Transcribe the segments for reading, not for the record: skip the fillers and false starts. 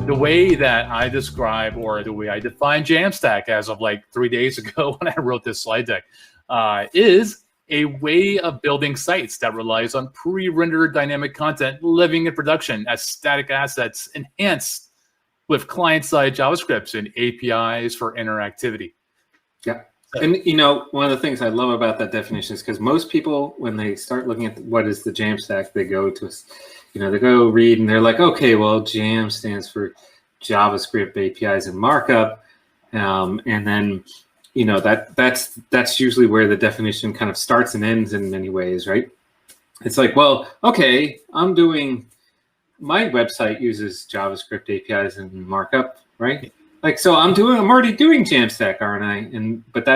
the way that I describe, or the way I define Jamstack as of like 3 days ago when I wrote this slide deck, is a way of building sites that relies on pre-rendered dynamic content living in production as static assets enhanced with client-side JavaScripts and APIs for interactivity. Yeah. And, one of the things I love about that definition is because most people, when they start looking at what is the Jamstack, they go to, they go read and they're like, okay, well, Jam stands for JavaScript APIs and markup. And then, that's usually where the definition kind of starts and ends in many ways, right? It's like, well, okay, my website uses JavaScript APIs and markup, right? Like, so I'm already doing Jamstack, aren't I? But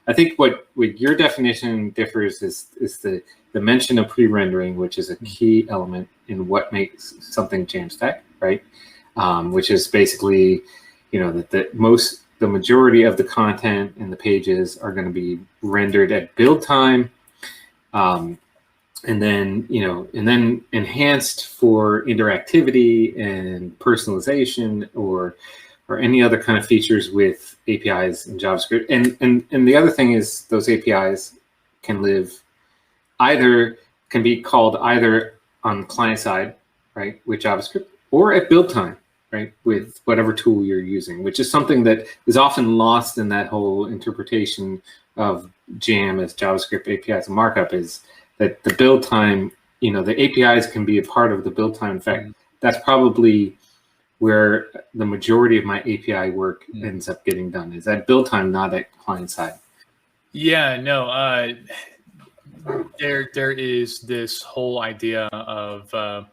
I think what your definition differs is the mention of pre-rendering, which is a key element in what makes something Jamstack, right? Which is basically, that the majority of the content and the pages are going to be rendered at build time, and then enhanced for interactivity and personalization or any other kind of features with APIs in JavaScript. And the other thing is those APIs can be called either on client side, right, with JavaScript, or at build time, right, with whatever tool you're using, which is something that is often lost in that whole interpretation of Jam as JavaScript APIs and markup, is that the build time, the APIs can be a part of the build time. In fact, that's probably where the majority of my API work ends up getting done, is at build time, not at client side. Yeah, no, there is this whole idea of,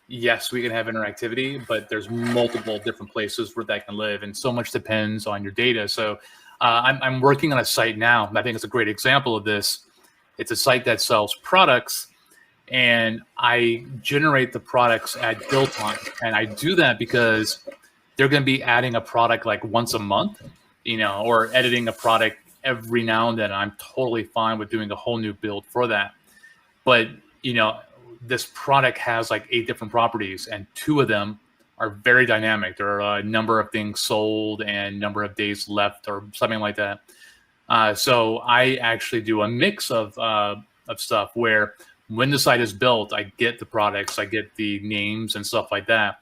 yes, we can have interactivity, but there's multiple different places where that can live, and so much depends on your data. So I'm working on a site now, and I think it's a great example of this. It's a site that sells products, and I generate the products at build time. And I do that because they're going to be adding a product like once a month, or editing a product every now and then. I'm totally fine with doing a whole new build for that. But, this product has like 8 different properties, and 2 of them are very dynamic. There are a number of things sold and number of days left or something like that. So I actually do a mix of stuff where when the site is built, I get the products, I get the names and stuff like that.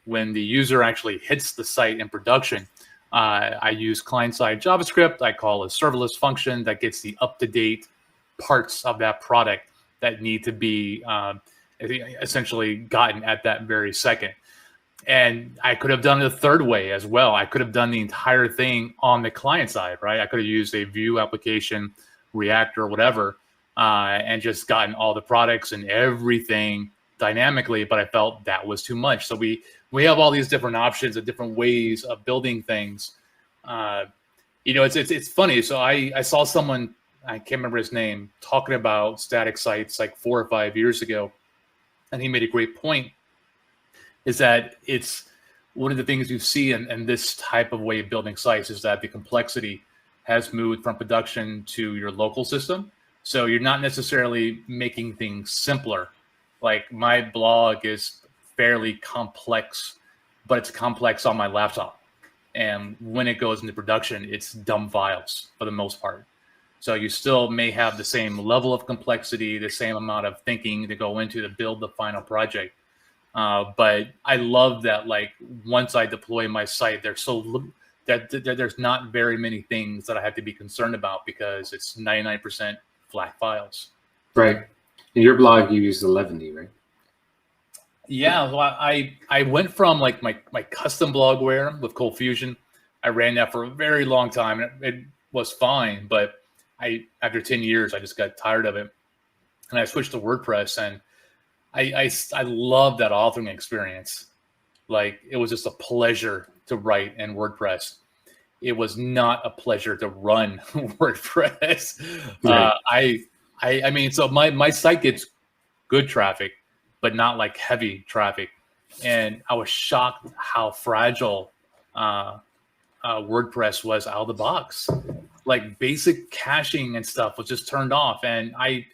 When the user actually hits the site in production, I use client-side JavaScript. I call a serverless function that gets the up-to-date parts of that product that need to be essentially gotten at that very second. And I could have done it a third way as well. I could have done the entire thing on the client side, right? I could have used a Vue application, React or whatever, and just gotten all the products and everything dynamically, but I felt that was too much. So we have all these different options and different ways of building things. It's funny. So I saw someone, I can't remember his name, talking about static sites like 4 or 5 years ago, and he made a great point, is that it's one of the things you see in this type of way of building sites is that the complexity has moved from production to your local system. So you're not necessarily making things simpler. Like my blog is fairly complex, but it's complex on my laptop. And when it goes into production, it's dumb files for the most part. So you still may have the same level of complexity, the same amount of thinking to go into to build the final project. But I love that, like, once I deploy my site, there's not very many things that I have to be concerned about because it's 99% flat files. Right. In your blog, you use 11D, right? Yeah, well, I went from like my custom blogware with Cold Fusion. I ran that for a very long time. It was fine, but after 10 years, I just got tired of it, and I switched to WordPress. And I love that authoring experience. Like, it was just a pleasure to write in WordPress. It was not a pleasure to run WordPress. Right. I mean, so my site gets good traffic, but not like heavy traffic. And I was shocked how fragile WordPress was out of the box. Like, basic caching and stuff was just turned off. And I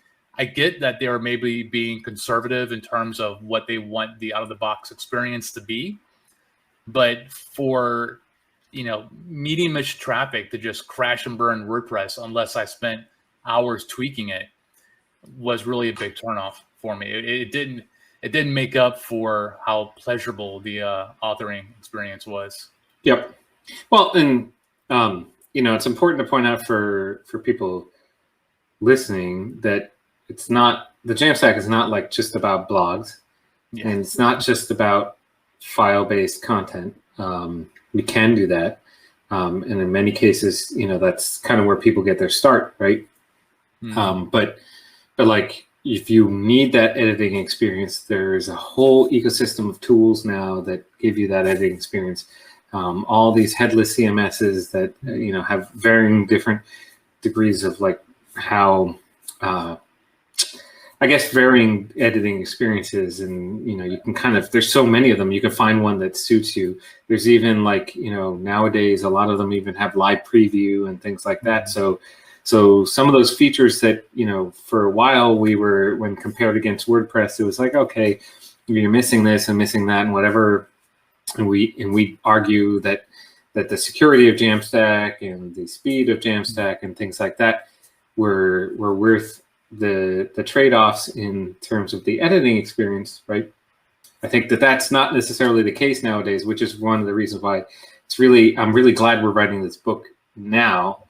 get that they were maybe being conservative in terms of what they want the out-of-the-box experience to be. But for, medium-ish traffic to just crash and burn WordPress unless I spent hours tweaking it was really a big turnoff for me. It didn't make up for how pleasurable the authoring experience was. Yep. Well, and it's important to point out for people listening that it's not, the Jamstack is not like just about blogs, and it's not just about file-based content. We can do that, and in many cases, that's kind of where people get their start, right? But like, if you need that editing experience, there's a whole ecosystem of tools now that give you that editing experience. All these headless CMSs that have varying different degrees of like how I guess varying editing experiences, and you can kind of, there's so many of them, you can find one that suits you. There's even like nowadays a lot of them even have live preview and things like that. So some of those features that for a while when compared against WordPress, it was like, okay, you're missing this and missing that and whatever, and we argue that the security of Jamstack and the speed of Jamstack and things like that were worth the trade-offs in terms of the editing experience, right? I think that's not necessarily the case nowadays, which is one of the reasons why I'm really glad we're writing this book now,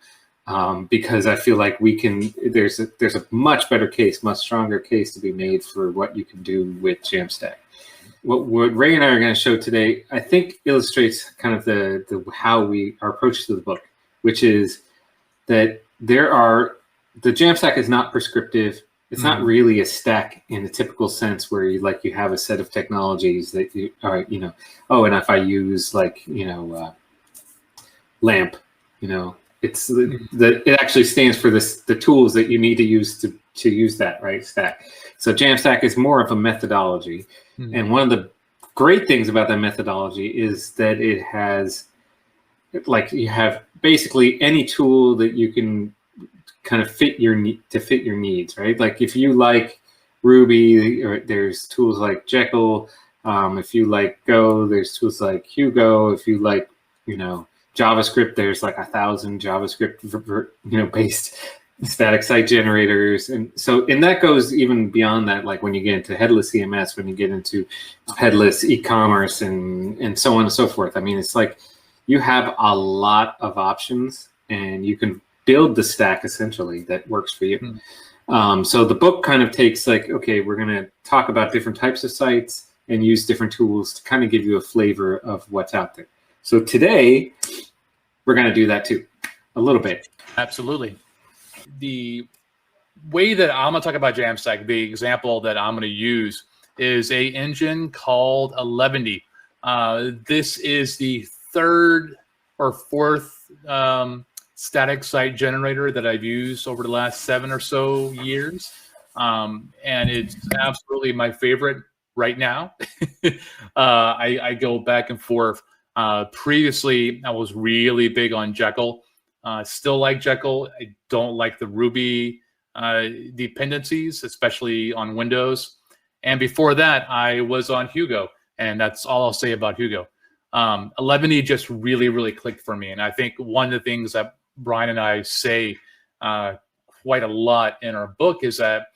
because I feel like there's a much better case, much stronger case to be made for what you can do with Jamstack. What Ray and I are going to show today, I think, illustrates kind of how our approach to the book, which is that the Jamstack is not prescriptive. It's not really a stack in the typical sense where you have a set of technologies that you are, and if I use LAMP, it actually stands for the tools that you need to use to use that, right, stack. So Jamstack is more of a methodology. And one of the great things about that methodology is that it has, you have basically any tool that you can kind of fit your needs, right? Like if you like Ruby, there's tools like Jekyll. If you like Go, there's tools like Hugo. If you like, JavaScript, there's like 1,000 JavaScript, based static site generators. And that goes even beyond that, like when you get into headless CMS, when you get into headless e-commerce and so on and so forth. I mean, it's like you have a lot of options and you can build the stack essentially that works for you. So the book kind of takes okay, we're going to talk about different types of sites and use different tools to kind of give you a flavor of what's out there. So today we're going to do that too, a little bit. Absolutely. The way that I'm going to talk about Jamstack, the example that I'm going to use is a engine called Eleventy. This is the third or fourth static site generator that I've used over the last 7 or so years. And it's absolutely my favorite right now. I go back and forth. Previously, I was really big on Jekyll. Still like Jekyll. I don't like the Ruby dependencies, especially on Windows. And before that, I was on Hugo. And that's all I'll say about Hugo. Eleventy just really, really clicked for me. And I think one of the things that Brian and I say quite a lot in our book is that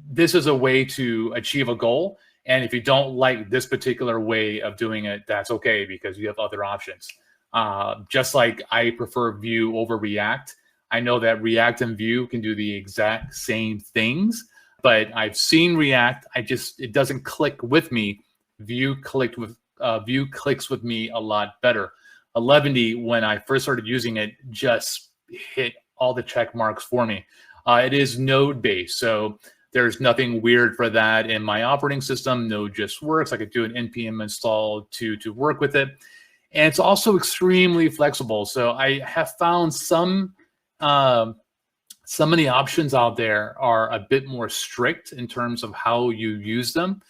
this is a way to achieve a goal. And if you don't like this particular way of doing it, that's okay, because you have other options. Just like I prefer Vue over React, I know that React and Vue can do the exact same things, but I've seen React. It doesn't click with me. Vue clicks with me a lot better. Eleventy, when I first started using it, just hit all the check marks for me. It is node-based, so there's nothing weird for that in my operating system. Node just works. I could do an npm install to work with it. And it's also extremely flexible. So I have found some of the options out there are a bit more strict in terms of how you use them.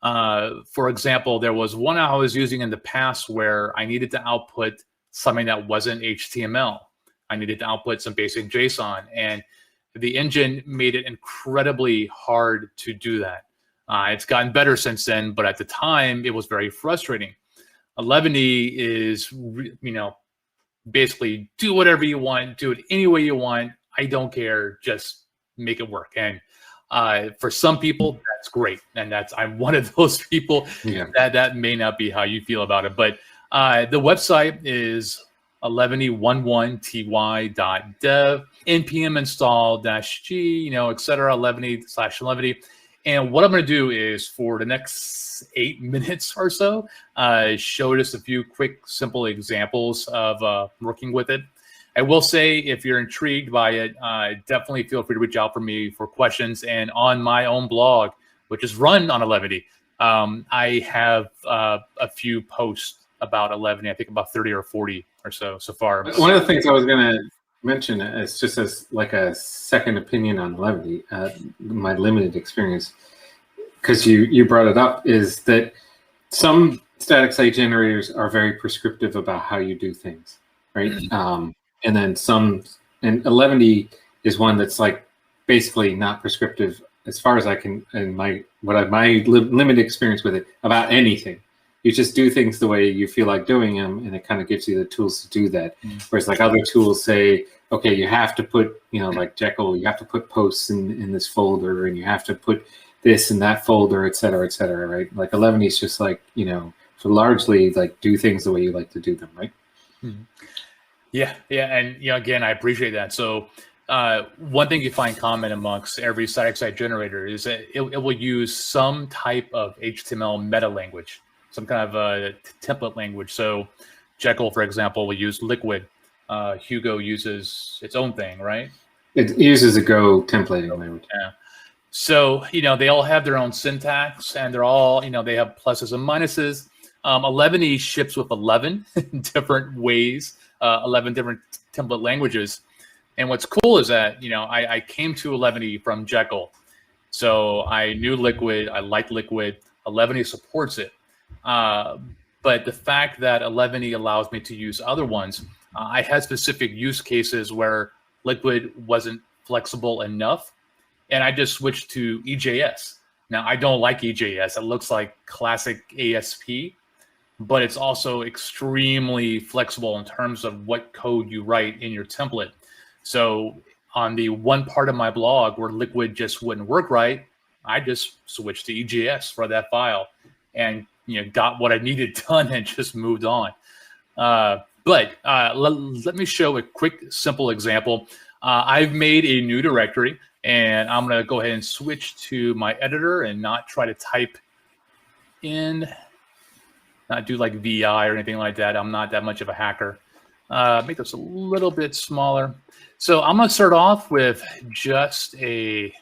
For example, there was one I was using in the past where I needed to output something that wasn't HTML. I needed to output some basic JSON, and the engine made it incredibly hard to do that. It's gotten better since then, but at the time it was very frustrating. 11e is, basically do whatever you want, do it any way you want. I don't care, just make it work. And for some people, that's great. And I'm one of those people that may not be how you feel about it. But the website is 11e11ty.dev, npm install -g, etc. 11e/11e. And what I'm going to do is for the next 8 minutes or so, show just a few quick, simple examples of working with it. I will say, if you're intrigued by it, definitely feel free to reach out for me for questions. And on my own blog, which is run on 11e, I have a few posts about 11e. I think about 30 or 40 or so far. One of the things I was going to mention is just as like a second opinion on 11e, my limited experience, because you brought it up, is that some static site generators are very prescriptive about how you do things, right? And then and 11e is one that's like basically not prescriptive, as far as I can, in my limited experience with it, about anything. You just do things the way you feel like doing them, and it kind of gives you the tools to do that. Whereas like other tools say, okay, you have to put, like Jekyll, you have to put posts in this folder, and you have to put this in that folder, et cetera, right? Like 11e is just like, for largely like do things the way you like to do them, right? Yeah, and again, I appreciate that. So one thing you find common amongst every static site generator is that it will use some type of HTML meta language, some kind of a template language. So Jekyll, for example, will use Liquid. Hugo uses its own thing, right? It uses a Go templating language. Yeah. So, they all have their own syntax, and they're all, they have pluses and minuses. 11e ships with 11 different ways, 11 different template languages. And what's cool is that, I came to 11e from Jekyll. So I knew Liquid, I liked Liquid, 11e supports it. But the fact that 11e allows me to use other ones, I had specific use cases where Liquid wasn't flexible enough, and I just switched to EJS. Now, I don't like EJS. It looks like classic ASP, but it's also extremely flexible in terms of what code you write in your template. So on the one part of my blog where Liquid just wouldn't work right, I just switched to EJS for that file and got what I needed done and just moved on. But let me show a quick, simple example. I've made a new directory, and I'm going to go ahead and switch to my editor and not try to type in, not do like VI or anything like that. I'm not that much of a hacker. Make this a little bit smaller. So I'm going to start off with just a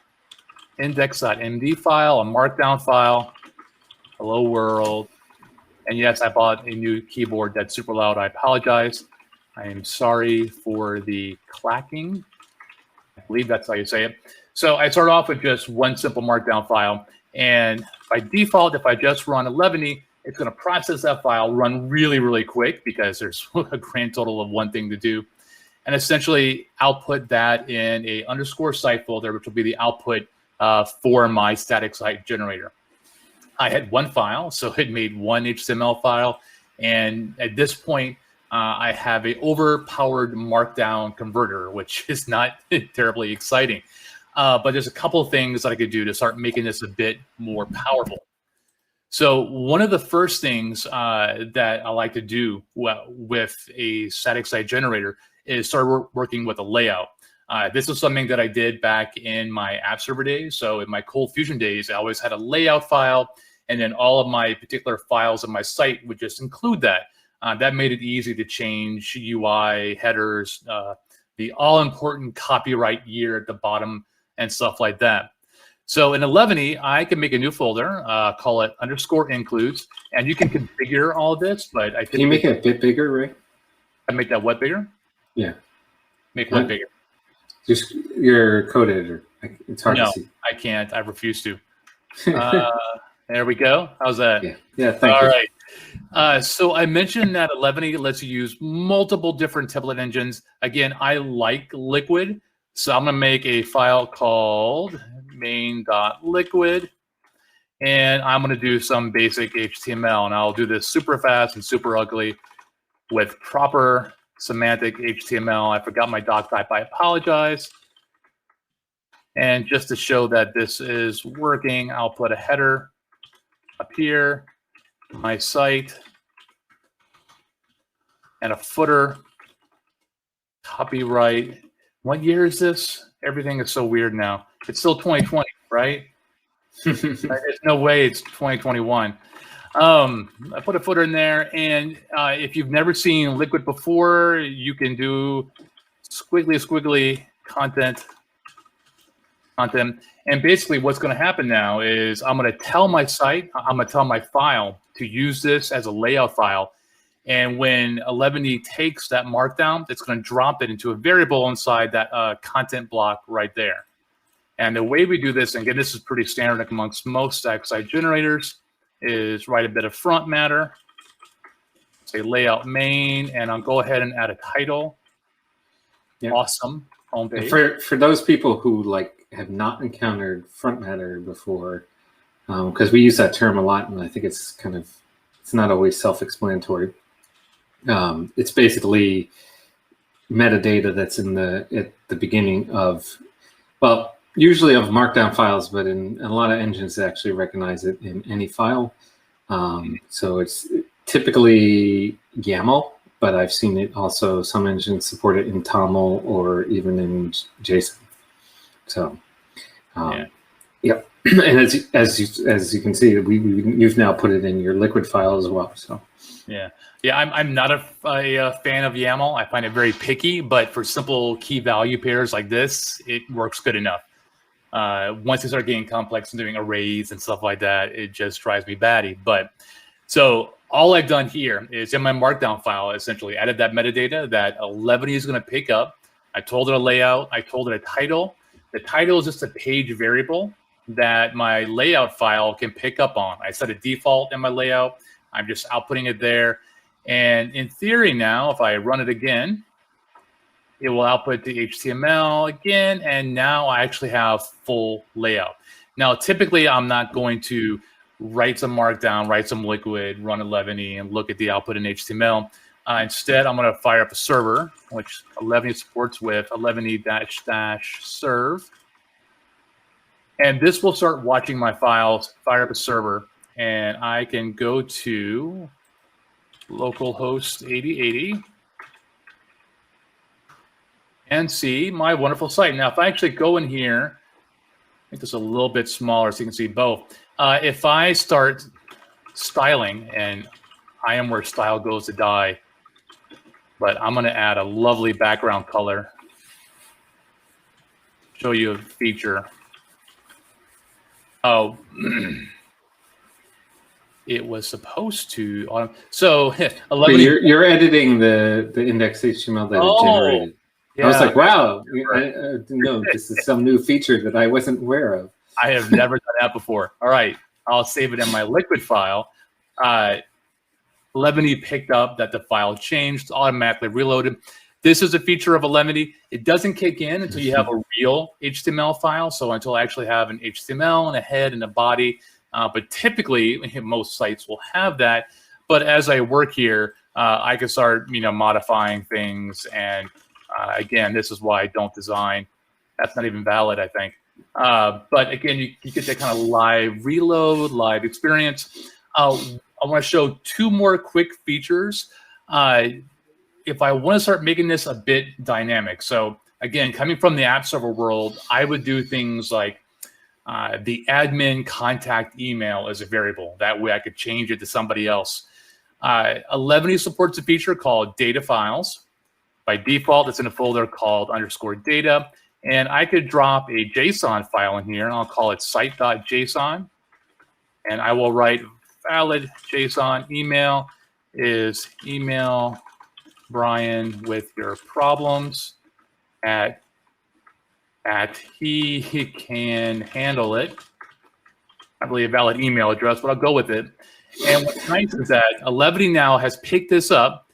index.md file, a markdown file. Hello world. And yes, I bought a new keyboard that's super loud. I apologize. I am sorry for the clacking. I believe that's how you say it. So I start off with just one simple markdown file. And by default, if I just run 11e, it's going to process that file, run really, really quick because there's a grand total of one thing to do. And essentially output that in a underscore site folder, which will be the output for my static site generator. I had one file, so it made one HTML file. And at this point, I have a overpowered markdown converter, which is not terribly exciting. But there's a couple of things that I could do to start making this a bit more powerful. So one of the first things that I like to do with a static site generator is start working with a layout. This is something that I did back in my app server days. So in my Cold Fusion days, I always had a layout file, and then all of my particular files on my site would just include that. That made it easy to change UI, headers, the all-important copyright year at the bottom, and stuff like that. So in 11e, I can make a new folder, call it underscore includes, and you can configure all of this, but I Can you make it a bit bigger, Ray? I make that what bigger? Yeah. Make what bigger? Just your code editor. It's hard to see. I can't. I refuse to. There we go. How's that? Yeah, thank you. All right. So I mentioned that 11e lets you use multiple different template engines. Again, I like Liquid, so I'm going to make a file called main.liquid. and I'm going to do some basic HTML, and I'll do this super fast and super ugly with proper semantic HTML. I forgot my doc type. I apologize. And just to show that this is working, I'll put a header up here, my site, and a footer. Copyright. What year is this? Everything is so weird now. It's still 2020, right? There's no way it's 2021. I put a footer in there, and if you've never seen Liquid before, you can do squiggly content. And basically what's going to happen now is I'm going to tell my site, I'm going to tell my file to use this as a layout file. And when 11e takes that markdown, it's going to drop it into a variable inside that content block right there. And the way we do this, and again, this is pretty standard amongst most stack-side generators, is write a bit of front matter, say layout main, and I'll go ahead and add a title. Yep. Awesome. Home page. For those people who have not encountered front matter before, because we use that term a lot, and I think it's not always self-explanatory. It's basically metadata that's at the beginning of, well, usually of markdown files, but in a lot of engines they actually recognize it in any file. So it's typically YAML, but I've seen it also, some engines support it in TOML or even in JSON. So, yep. And as you can see, you've now put it in your Liquid file as well. So, yeah, I'm not a fan of YAML. I find it very picky, but for simple key value pairs like this, it works good enough. Once you start getting complex and doing arrays and stuff like that, it just drives me batty. But so all I've done here is in my markdown file, essentially added that metadata that 11e is going to pick up. I told it a layout. I told it a title. The title is just a page variable that my layout file can pick up on. I set a default in my layout. I'm just outputting it there. And in theory now, if I run it again, it will output the HTML again, and now I actually have full layout. Now, typically, I'm not going to write some markdown, write some Liquid, run 11e, and look at the output in HTML. Instead, I'm going to fire up a server, which 11e supports with 11e-serve. And this will start watching my files, fire up a server, and I can go to localhost 8080 and see my wonderful site. Now, if I actually go in here, make this a little bit smaller so you can see both. If I start styling, and I am where style goes to die, but I'm going to add a lovely background color, show you a feature. Oh, it was supposed to. So 11. You're editing the index HTML that it generated. Yeah. I was like, wow, I didn't know this is some new feature that I wasn't aware of. I have never done that before. All right, I'll save it in my Liquid file. 11e picked up that the file changed, automatically reloaded. This is a feature of 11e. It doesn't kick in until you have a real HTML file. So until I actually have an HTML and a head and a body. But typically, most sites will have that. But as I work here, I can start, modifying things. And again, this is why I don't design. That's not even valid, I think. But again, you get that kind of live reload, live experience. I want to show two more quick features. If I want to start making this a bit dynamic. So again, coming from the app server world, I would do things like the admin contact email as a variable. That way I could change it to somebody else. 11e supports a feature called data files. By default, it's in a folder called _data. And I could drop a JSON file in here, and I'll call it site.json. And I will write valid JSON email is email Brian with your problems at he can handle it. Not really a valid email address, but I'll go with it. And what's nice is that 11e now has picked this up.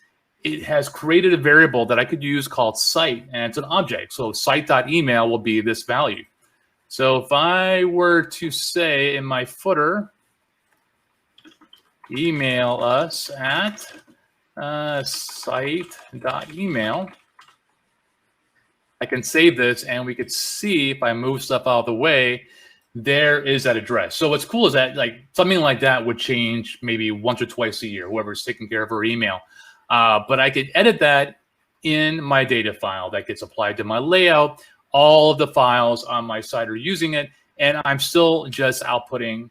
It has created a variable that I could use called site, and it's an object. So site.email will be this value. So if I were to say in my footer, email us at site.email. I can save this, and we could see if I move stuff out of the way, there is that address. So what's cool is that like something like that would change maybe once or twice a year, whoever's taking care of her email. But I could edit that in my data file that gets applied to my layout. All of the files on my site are using it, and I'm still just outputting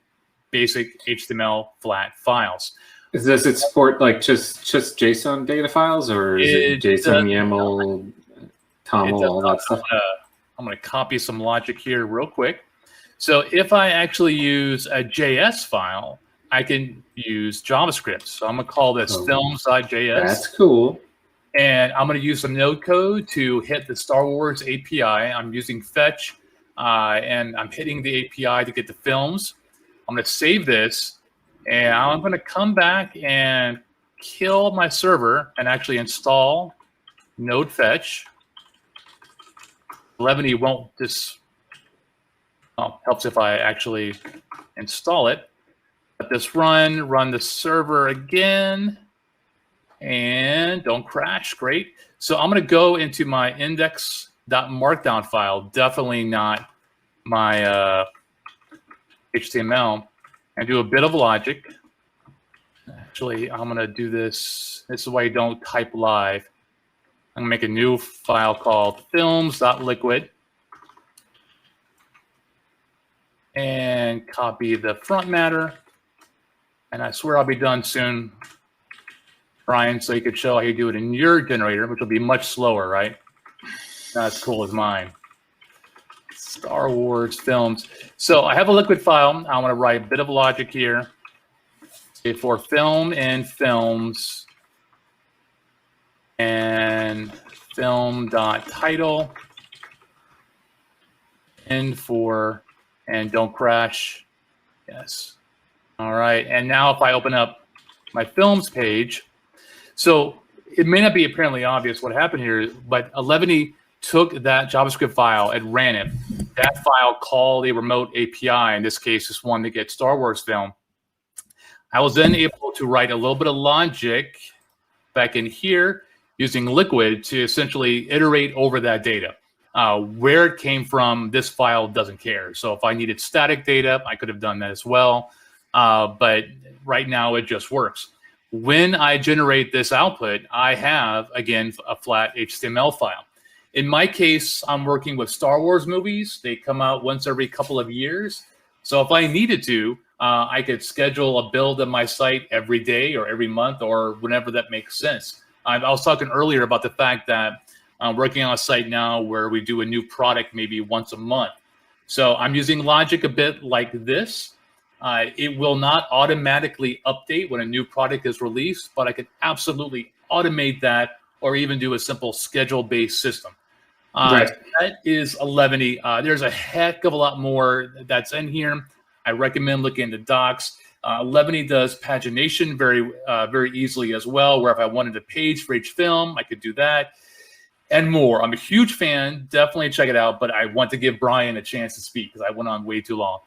basic HTML flat files. Does it support like just JSON data files, or is it JSON, YAML, TOML, all that stuff? I'm going to copy some logic here real quick. So if I actually use a JS file, I can use JavaScript. So I'm going to call this films.js. That's cool. And I'm going to use some node code to hit the Star Wars API. I'm using fetch, and I'm hitting the API to get the films. I'm going to save this, and I'm going to come back and kill my server and actually install node fetch. Levity won't just, well, helps if I actually install it. Let this run the server again, and don't crash. Great. So I'm going to go into my index.markdown file, definitely not my HTML, and do a bit of logic. Actually, I'm going to do this. This is why you don't type live. I'm going to make a new file called films.liquid and copy the front matter. And I swear I'll be done soon, Brian, so you could show how you do it in your generator, which will be much slower, right? Not as cool as mine. Star Wars films. So I have a liquid file. I want to write a bit of logic here. Say for film and films and film.title and don't crash. Yes. All right. And now if I open up my films page, so it may not be apparently obvious what happened here, but Levity took that JavaScript file and ran it. That file called a remote API, in this case, this one to get Star Wars film. I was then able to write a little bit of logic back in here using Liquid to essentially iterate over that data. Where it came from, this file doesn't care. So if I needed static data, I could have done that as well. But right now, it just works. When I generate this output, I have, again, a flat HTML file. In my case, I'm working with Star Wars movies. They come out once every couple of years. So if I needed to, I could schedule a build of my site every day or every month or whenever that makes sense. I was talking earlier about the fact that I'm working on a site now where we do a new product maybe once a month. So I'm using logic a bit like this. It will not automatically update when a new product is released, but I could absolutely automate that or even do a simple schedule-based system. Right. That is a Levity. There's a heck of a lot more that's in here. I recommend looking into docs. Levity does pagination very easily as well, where if I wanted a page for each film, I could do that and more. I'm a huge fan. Definitely check it out, but I want to give Brian a chance to speak because I went on way too long.